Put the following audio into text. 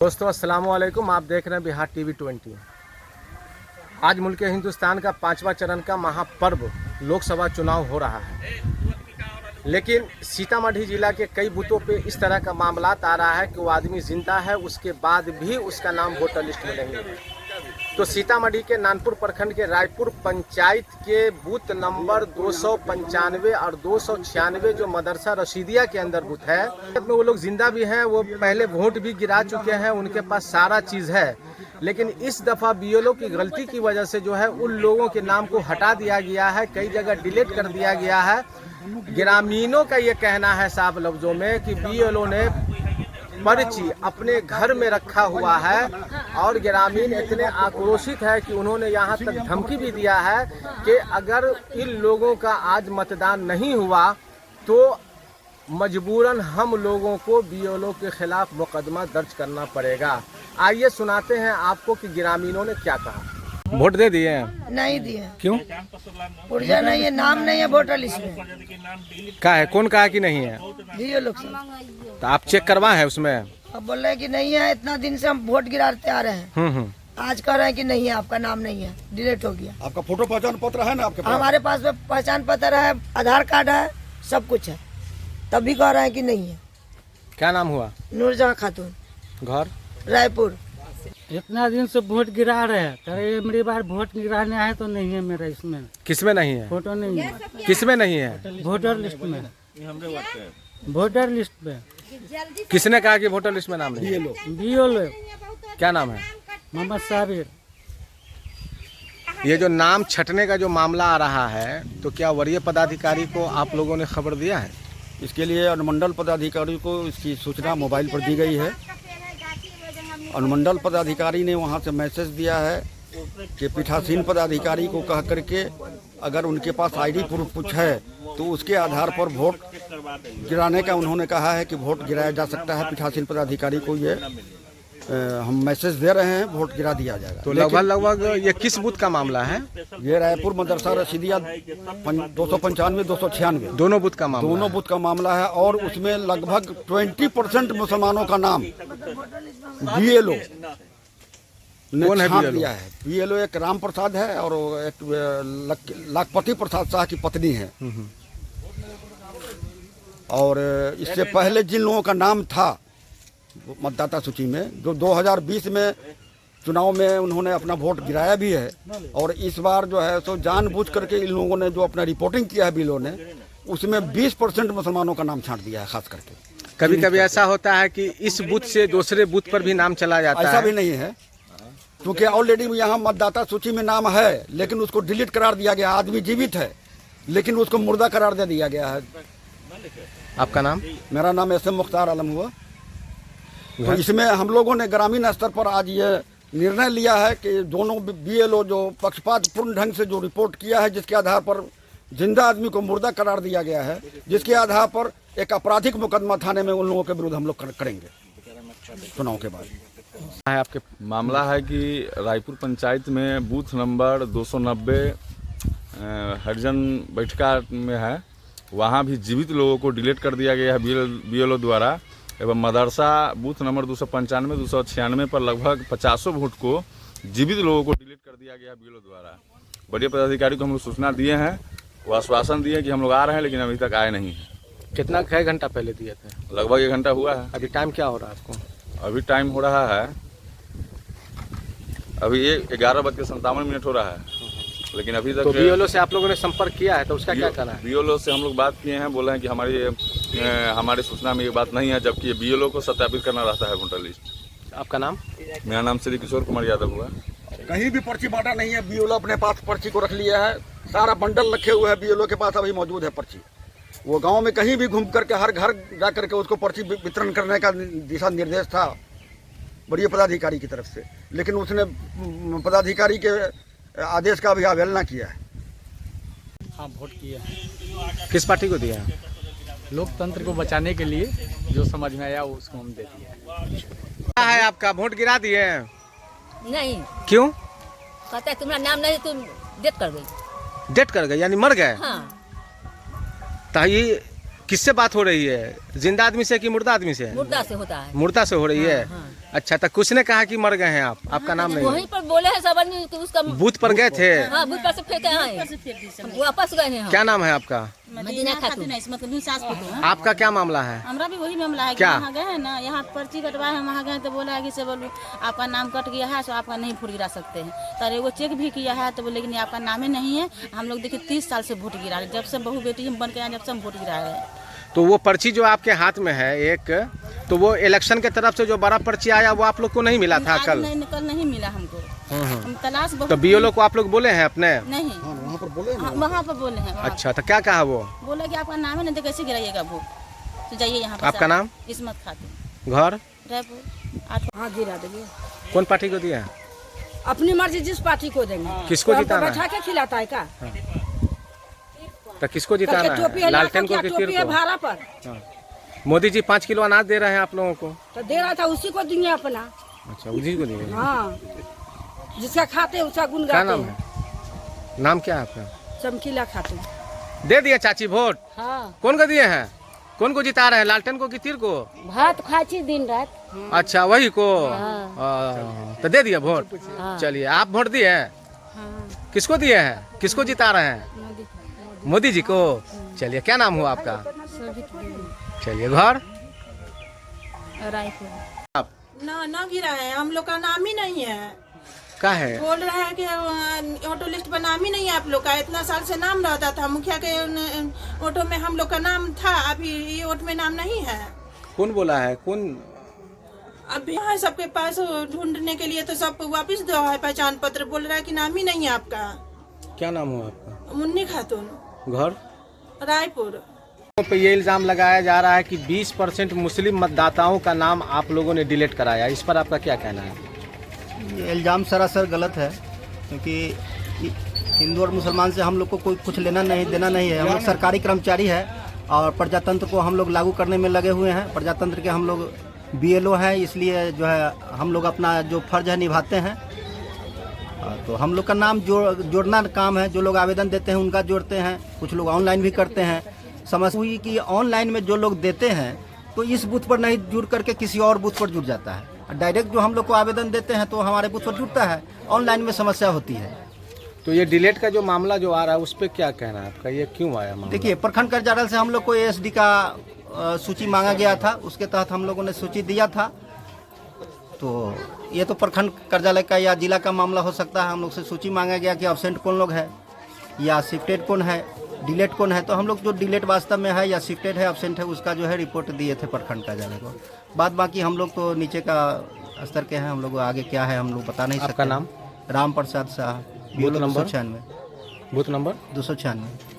दोस्तों अस्सलाम वालेकुम। आप देख रहे हैं बिहार टीवी 20। आज मुल्क हिंदुस्तान का 5वां चरण का महापर्व लोकसभा चुनाव हो रहा है, लेकिन सीतामढ़ी जिला के कई बूथों पे इस तरह का मामला आ रहा है कि वो आदमी जिंदा है, उसके बाद भी उसका नाम वोटर लिस्ट में नहीं है। तो सीतामढ़ी के नानपुर प्रखंड के रायपुर पंचायत के बूथ नंबर 295 और 296 जो मदरसा रशीदिया के अंदर बूथ है, वो लोग जिंदा भी हैं, वो पहले वोट भी गिरा चुके हैं, उनके पास सारा चीज़ है। लेकिन इस दफ़ा बीएलओ की गलती की वजह से जो है उन लोगों के नाम को हटा दिया गया है, कई जगह डिलीट कर दिया गया है। ग्रामीणों का ये कहना है साफ लफ्जों में कि बीएलओ ने पर्ची अपने घर में रखा हुआ है और ग्रामीण इतने आक्रोशित है कि उन्होंने यहाँ तक धमकी भी दिया है कि अगर इन लोगों का आज मतदान नहीं हुआ तो मजबूरन हम लोगों को बीएलओ के खिलाफ मुकदमा दर्ज करना पड़ेगा। आइए सुनाते हैं आपको कि ग्रामीणों ने क्या कहा। वोट दे दिए हैं? नहीं दिए। क्यों? पुर्जा नहीं है, नाम नहीं है वोटर लिस्ट में। क्या है? कौन कहा कि नहीं है? दिए लोग सब। तो आप चेक करवाए हैं उसमें? अब बोल रहे हैं कि नहीं है, इतना दिन से हम वोट गिराते आ रहे हैं। आज कह रहे हैं कि नहीं है, आपका नाम नहीं है, डिलीट हो गया। आपका फोटो पहचान पत्र है ना आपके पास? हमारे पास में पहचान पत्र है, आधार कार्ड है, सब कुछ है, तब भी कह रहे हैं कि नहीं है। क्या नाम हुआ? नूरजहां खातून, घर रायपुर। इतना दिन से वोट गिरा रहे हैं, करे मेरी बार वोट गिराने आए तो नहीं है मेरा इसमें। किसमें नहीं है? फोटो नहीं है। किसमें नहीं है? वोटर लिस्ट में। वोटर लिस्ट पे। किसने कहा कि वोटर लिस्ट में नाम नहीं है? बीएलओ। क्या नाम है? मोहम्मद साबिर। ये जो नाम छटने का जो मामला आ रहा है, तो क्या वरीय पदाधिकारी को आप लोगों ने खबर दिया है? इसके लिए अनुमंडल पदाधिकारी को इसकी सूचना मोबाइल पर दी गई है। अनुमंडल पदाधिकारी ने वहां से मैसेज दिया है कि पीठासीन पदाधिकारी को कह करके अगर उनके पास आईडी प्रूफ कुछ है तो उसके आधार पर वोट गिराने का उन्होंने कहा है कि वोट गिराया जा सकता है। पीठासीन पदाधिकारी को ये हम मैसेज दे रहे हैं, वोट गिरा दिया जाएगा। तो लगभग ये किस बूथ का मामला है? ये रायपुर मदरसा रशीदिया 295 296 दोनों बूथ का मामला? दोनों बूथ का मामला है और उसमें लगभग 20% मुसलमानों का नाम बीएलओ ने छाप दिया है। बीएलओ एक राम प्रसाद है और एक लाखपति प्रसाद शाह की पत्नी है। और इससे पहले जिन लोगों का नाम था मतदाता सूची में, जो 2020 में चुनाव में उन्होंने अपना वोट गिराया भी है, और इस बार जो है सो जानबूझ करके इन लोगों ने जो अपना रिपोर्टिंग किया है बीएलओ ने, उसमें 20% मुसलमानों का नाम छांट दिया है। खास करके कभी कभी ऐसा होता है कि इस बूथ से दूसरे बूथ पर भी नाम चला जाता है। ऐसा भी नहीं है, क्योंकि ऑलरेडी यहाँ मतदाता सूची में नाम है लेकिन उसको डिलीट करार दिया गया। आदमी जीवित है लेकिन उसको मुर्दा करार दे दिया गया है। आपका नाम? मेरा नाम एस एम मुख्तार आलम हुआ। तो इसमें हम लोगों ने ग्रामीण स्तर पर आज ये निर्णय लिया है कि दोनों बीएलओ जो पक्षपातपूर्ण ढंग से जो रिपोर्ट किया है, जिसके आधार पर जिंदा आदमी को मुर्दा करार दिया गया है, जिसके आधार पर एक आपराधिक मुकदमा थाने में उन लोगों के विरुद्ध हम लोग करेंगे चुनाव के बाद। है आपके मामला है कि रायपुर पंचायत में बूथ नंबर 290 हरिजन बैठका में है, वहाँ भी जीवित लोगों को डिलीट कर दिया गया है बीएलओ द्वारा। एवं मदरसा बूथ नंबर 295 296 पर लगभग 50 वोट को जीवित लोगों को डिलीट कर दिया गया है बीएलओ द्वारा। वरीय पदाधिकारी को हम लोग सूचना दिए हैं, वो आश्वासन दिए कि हम लोग आ रहे हैं, लेकिन अभी तक आए नहीं हैं। कितना 1 घंटा पहले दिए थे? लगभग 1 घंटा हुआ है। अभी टाइम क्या हो रहा है आपको? अभी टाइम हो रहा है, अभी 11:57 हो रहा है, लेकिन अभी तक। तो बीएलओ से आप लोगों ने संपर्क किया है, तो उसका क्या कहना है? बीएलओ से हम लोग बात किए हैं, बोले हैं कि हमारी सूचना में ये बात नहीं है, जबकि बीएलओ को सत्यापित करना रहता है वोटर लिस्ट। आपका नाम? मेरा नाम श्री किशोर कुमार यादव हुआ। कहीं भी पर्ची बांटा नहीं है, बीएलओ अपने पास पर्ची को रख लिया है, सारा बंडल रखे हुए है बीएलओ के पास अभी मौजूद है पर्ची। वो गांव में कहीं भी घूम करके हर घर जा करके उसको पर्ची वितरण करने का दिशा निर्देश था वरीय पदाधिकारी की तरफ से, लेकिन उसने पदाधिकारी के आदेश का भी अवहेलना किया है। हाँ, वोट किया। किस पार्टी को दिया है? लोकतंत्र को बचाने के लिए जो समझ में आया उसको हम दे दिए। क्या है आपका? वोट गिरा दिए? नहीं। क्यों? कहते तुम्हारा नाम नहीं, तुम डेथ कर गई। डेथ कर गए यानी मर गए? हाँ। तो ये किससे बात हो रही है? जिंदा आदमी से कि मुर्दा आदमी से? मुर्दा से होता है। मुर्दा से हो रही है। हाँ। अच्छा, तो कुछ ने कहा कि मर गए हैं आप, आपका नाम नहीं वहीं है? पर बोले हैं सब आदमी कि उसका बूथ पर गए थे? हाँ बूथ पर से फेंके हैं, हम वापस गए हैं हम। क्या नाम है आपका? मदीना खातून। आपका क्या मामला है? हमारा भी वही मामला है कि क्या? वहाँ गए हैं ना, यहाँ पर्ची कटवाए हैं, वहाँ गए तो बोला है कि से बोलो आपका नाम कट गया है, सो आपका नहीं वोट गिरा सकते हैं। तो वो चेक भी किया है तो बोले लेकिन आपका नाम ही नहीं है। हम लोग देखिए 30 साल से वोट गिरा रहे, जब से बहू बेटी हम बन के आए जब से हम वोट गिरा रहे हैं। तो वो पर्ची जो आपके हाथ में है एक, तो वो इलेक्शन के तरफ से जो बड़ा पर्ची आया वो आप लोग को नहीं मिला था आज कल? कल नहीं मिला हमको। हम तलाश बहुत तो बीएलओ को आप लोग बोले हैं अपने? नहीं, वहाँ पर बोले हैं। अच्छा, तो क्या कहा वो? बोला कि आपका नाम है नहीं तो कैसे गिराइएगा वोट, तो जाइए यहाँ पर। आपका नाम? इस्मत खातून, घर? रायपुर 8। हाँ गिरा देंगे, कौन पार्टी को दिया है? अपनी मर्जी जिस पार्टी को देंगे। किसको जिताना है? बैठा के खिलाता है क्या? तो किसको जिताना है? लालटेन को कि तीर को? भाड़ा पर हाँ। मोदी जी 5 किलो अनाज दे रहे हैं आप लोगों को? तो दे रहा था, उसी को देंगे अपना। अच्छा, उसी को देंगे। हाँ, जिसका खाते उसका गुण क्या गाते नाम हैं। है? नाम क्या है आपका? चमकीला खातून। दे दिए चाची वोट? हाँ, कौन को दिए हैं? कौन को जिता रहे हैं, लालटेन को कि तीर को? भात खाची दिन रात। अच्छा, वही को। तो दे दिए वोट? हाँ। चलिए, आप वोट दिए हैं? किसको दिए हैं? किसको जिता रहे हैं? मोदी जी को। चलिए, क्या नाम हुआ आपका? चलिए, घर? रायपुर। ना गिरा है, हम लोग का नाम ही नहीं है। क्या है? बोल रहे हैं कि ऑटो लिस्ट पर नाम ही नहीं है आप लोग का। इतना साल से नाम रहता था, मुखिया के ऑटो में हम लोग का नाम था, अभी ये ऑटो में नाम नहीं है। कौन बोला है? कौन? अभी है सबके पास ढूंढने के लिए, तो सब वापस दो है पहचान पत्र। बोल रहा है कि नाम ही नहीं है आपका। क्या नाम हुआ आपका? मुन्नी खातून, घर? रायपुर। पे ये इल्ज़ाम लगाया जा रहा है कि 20% मुस्लिम मतदाताओं का नाम आप लोगों ने डिलीट कराया, इस पर आपका क्या कहना है? ये इल्ज़ाम सरासर गलत है, क्योंकि हिंदू और मुसलमान से हम लोग को कोई कुछ लेना नहीं देना नहीं है। हम लोग सरकारी कर्मचारी है और प्रजातंत्र को हम लोग लागू करने में लगे हुए हैं। प्रजातंत्र के हम लोग बीएलओ हैं, इसलिए जो है हम लोग अपना जो फर्ज है निभाते हैं। तो हम लोग का नाम जोड़ना काम है, जो लोग आवेदन देते हैं उनका जोड़ते हैं, कुछ लोग ऑनलाइन भी करते हैं। समझ हुई कि ऑनलाइन में जो लोग देते हैं तो इस बूथ पर नहीं जुड़ करके किसी और बूथ पर जुड़ जाता है। डायरेक्ट जो हम लोग को आवेदन देते हैं तो हमारे बूथ पर जुड़ता है, ऑनलाइन में समस्या होती है। तो ये डिलीट का जो मामला जो आ रहा है उस पर क्या कहना है आपका? ये क्यों आया मामला? देखिए, प्रखंड कार्यालय से हम लोग को एएसडी का सूची मांगा गया था, उसके तहत हम लोगों ने सूची दिया था। तो ये तो प्रखंड कार्यालय का या जिला का मामला हो सकता है। हम लोग से सूची मांगा गया कि एब्सेंट कौन लोग है या शिफ्टेड कौन है, डिलेट कौन है। तो हम लोग जो डिलेट वास्तव में है या शिफ्टेड है, एब्सेंट है, उसका जो है रिपोर्ट दिए थे प्रखंड कार्यालय को। बाद बाकी हम लोग तो नीचे का स्तर के हैं, हम लोग आगे क्या है हम लोग बता नहीं सकते। आपका नाम? Ram Prasad Shah, booth number? 296। Booth number? 296।